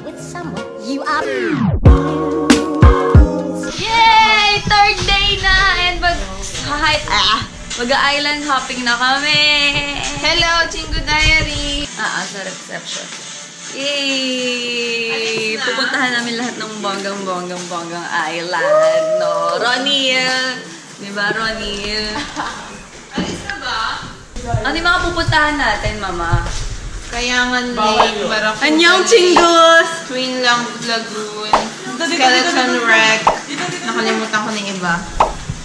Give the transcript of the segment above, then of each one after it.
With someone you are. Yay! Third day na! And mag-island hopping na kami! Hello, Chingu Diary! Sa reception. Yay! Pupuntahan namin lahat ng bonggang island, no? Ronil! Diba, Ronil? Alis na ba? Ano yung mga pupuntahan natin, Mama? Kayangan Lake, Barracuda Anyong Lake, Chingus! Twin Lagoon, Skeleton Wreck. Nakalimutan ko na yung iba.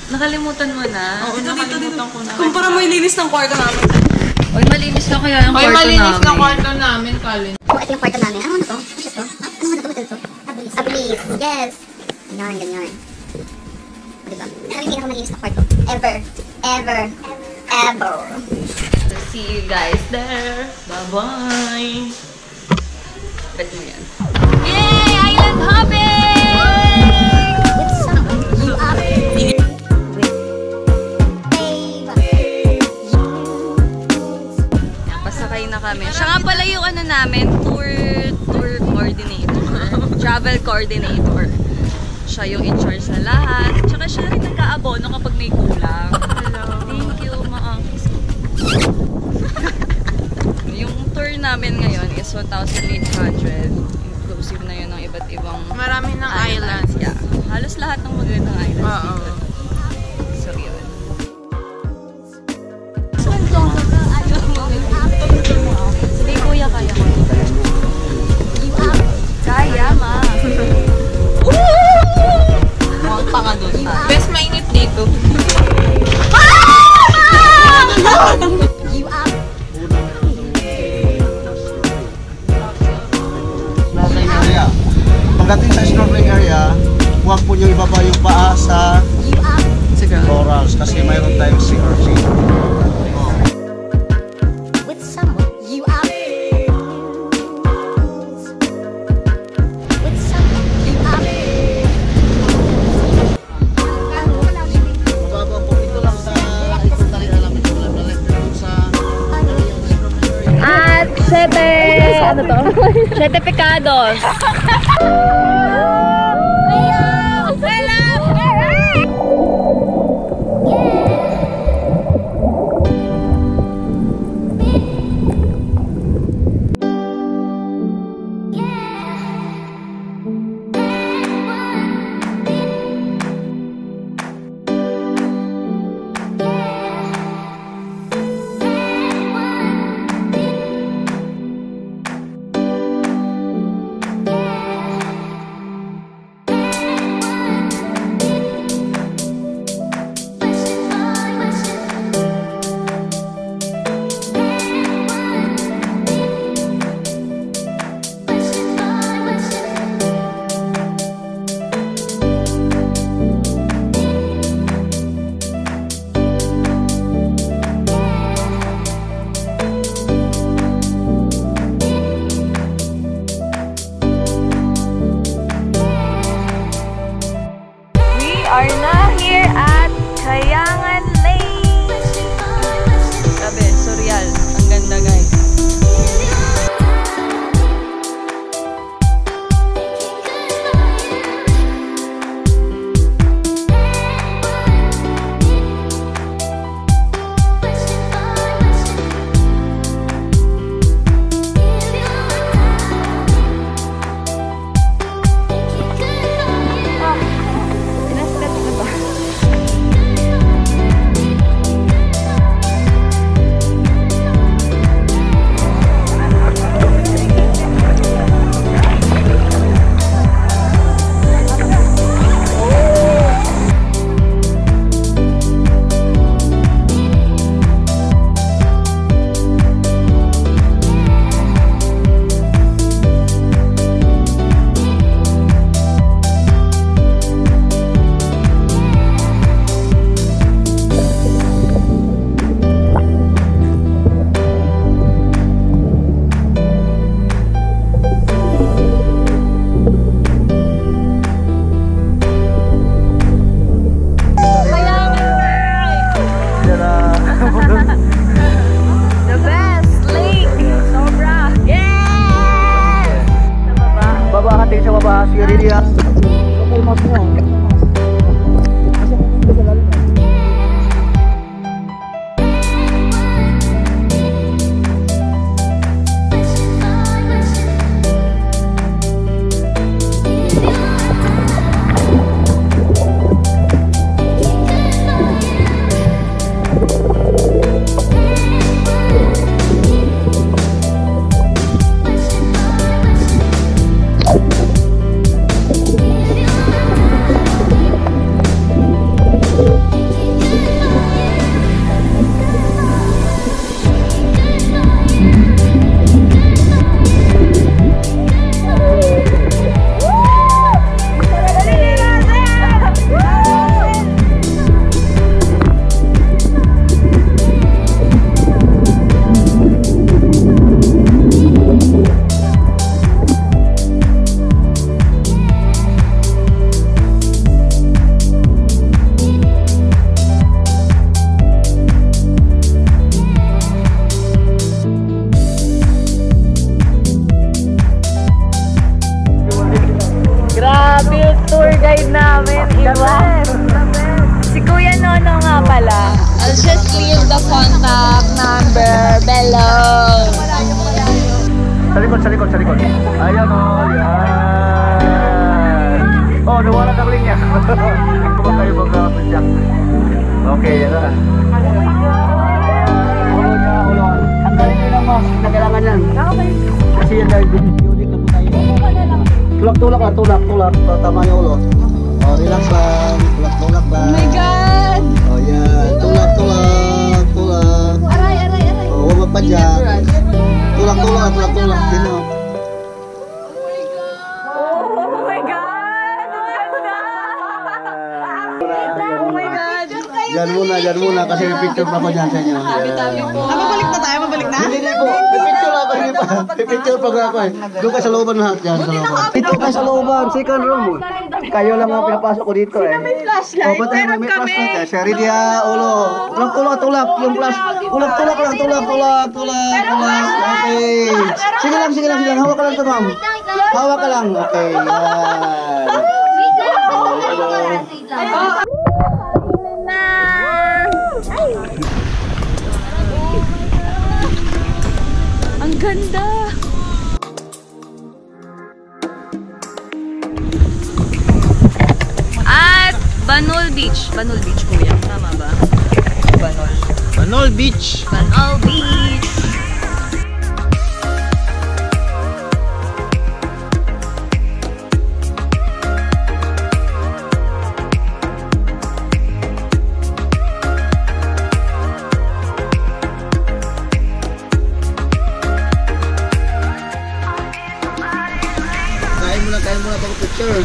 Nakalimutan mo na? Oo, nakalimutan ko na. Kumpara mo yung linis ng kwarto namin. Uy, malinis na kaya yung Hoy, kwarto namin. malinis na kwarto namin, Colin. Oh, ito yung kwarto namin. Ano na to? Ano to? Ano na to? Abilis. Yes. Ganyan. Diba? Ano yung pinakamalinis na kwarto? Ever. See you guys there. Bye-bye. Bet mo yan. Yay! Island hopping! With someone you are. Pasakay na kami. Siya nga pala yung ano namin, tour coordinator. Travel coordinator. Siya yung in charge sa lahat. Tsaka siya rin nag-aabono kapag may kulang. Hello. Thank you, maangkis. Yung tour namin ngayon is 1,800. Inclusive na yun ng iba't ibang Marami ng islands. Yeah. Halos lahat ng magandang islands Oo. dito. So, yun. Sige, kuya, kaya ko. Kaya, ma. Mukhang panga dun. Best mainit dito. You are. Snorkeling area. Pagdating sa snorkeling area, huwag po nyo ibaba yung paa sa You are. corals kasi mayroon tayong CRC. With someone you are. With someone you are. Mababa po ito lang sa itatali namin sa At 7, ano to? 7 pecados. pa si Ridia. Kapag mas mo. Tour guide namin, iba. Si Kuya Nono nga pala. I'll just leave the contact number below. Sa likod. Ayan o, yan. Oh, nawala ang linya. Kung kayo mag-apit dyan. Okay, yan na. Ulo. Tanggalin nyo lang mas, na kailangan yan. Kasi yan dahil unique lang po tayo. Tulak. Tama yung ulo. Oh, relax lang. Tulak lang. Oh my God! Oh, yan. Tulak. Aray. Oh, huwag magpadyak. Tulak. Sino? Oh my God! Oh my God! Diyan muna kasi may picture pa ko dyan sa inyo. Tabi-tabi po. Mabalik na tayo, mabalik na? Hindi po. May picture ako. May picture pa ako eh. Doon ka sa looban lahat yan. Dito ka sa looban. Second room. Kayo lang ang pinapasok ko dito eh. May flashlight, meron may kami. flashlight eh. Sherry dia, ulo. Tulak. Yung flash. Tulak lang. Okay. Sige lang. Hawak ka lang ito, ma'am. Hawak ka lang. Okay. Yan. Ang ganda! At Banol Beach, kuya. Tama ba? Banol Beach. Banol Beach! Kain muna bago picture.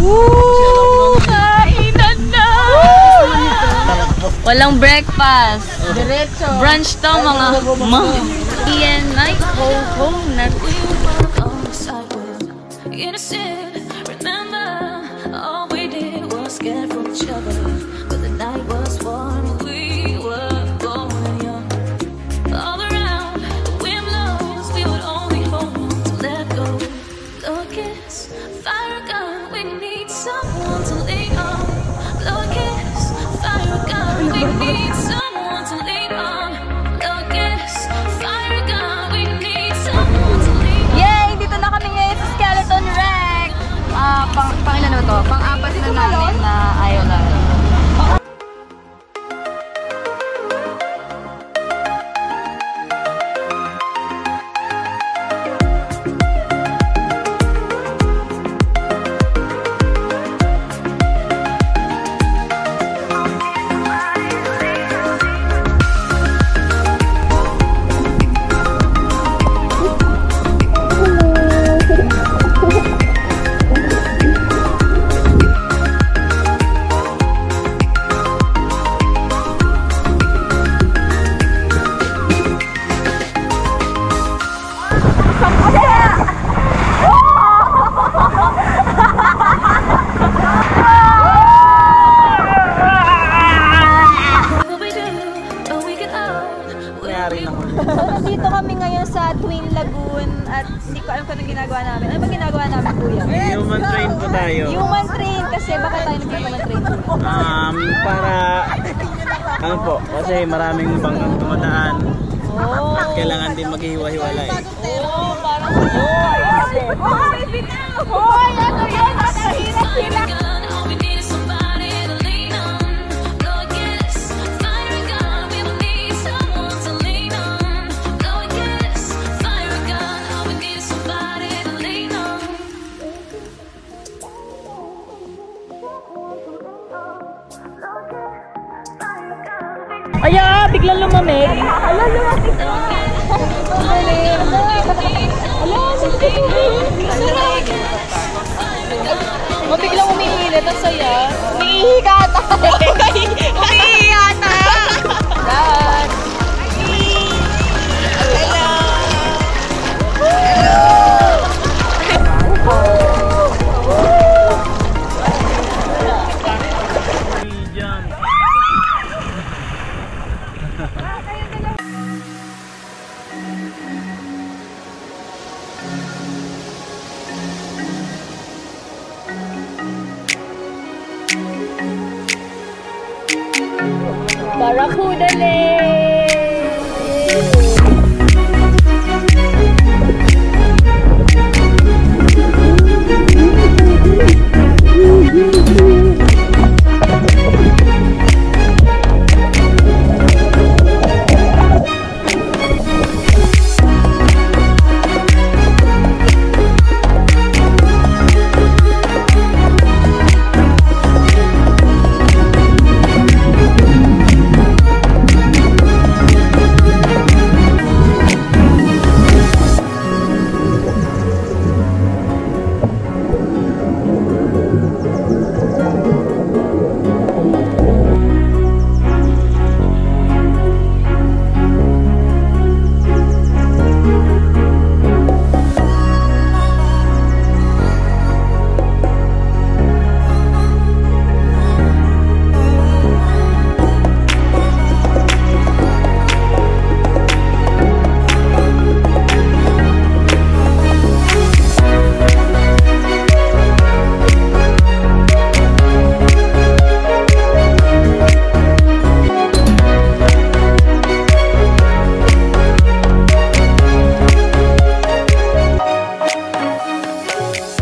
Woo! Kainan na! Walang breakfast. Diretso. Brunch to mga Ian, I go home na. Innocent, remember, all we did was get from each other. But the night was warm, we were going young. All around, the wind blows, we would only hold on to let go. Blow a kiss, fire a gun, we need someone to lean on. Blow a kiss, fire a gun, we need someone to lean on. Blow a kiss, fire a gun, we need someone to lean on. Yay! Dito na kami ngayon sa Skeleton Wreck! Pangilan na to? Pang-apat na namin na ayaw na. kami ngayon sa Twin Lagoon at hindi ko alam kung anong ginagawa namin. Ano ba ginagawa namin, kuya? Human train po tayo. Human train kasi baka tayo nag-human train. Para, ano po, kasi maraming banggang tumadaan. Oh. Kailangan din maghiwa-hiwalay. Oh, parang hoy, ano yan? Nakahirap sila. All we need is somebody to lean on. Go get us, fire a gun. We will need someone to lean on. Go get us, fire a gun. All we need is somebody to lean on. Aya, biglang lumamig. Ala, lumamig. O, biglang umiinit. Ang saya. Umiihi ka ata. Umiihi ata. Dad. Barracuda Lake!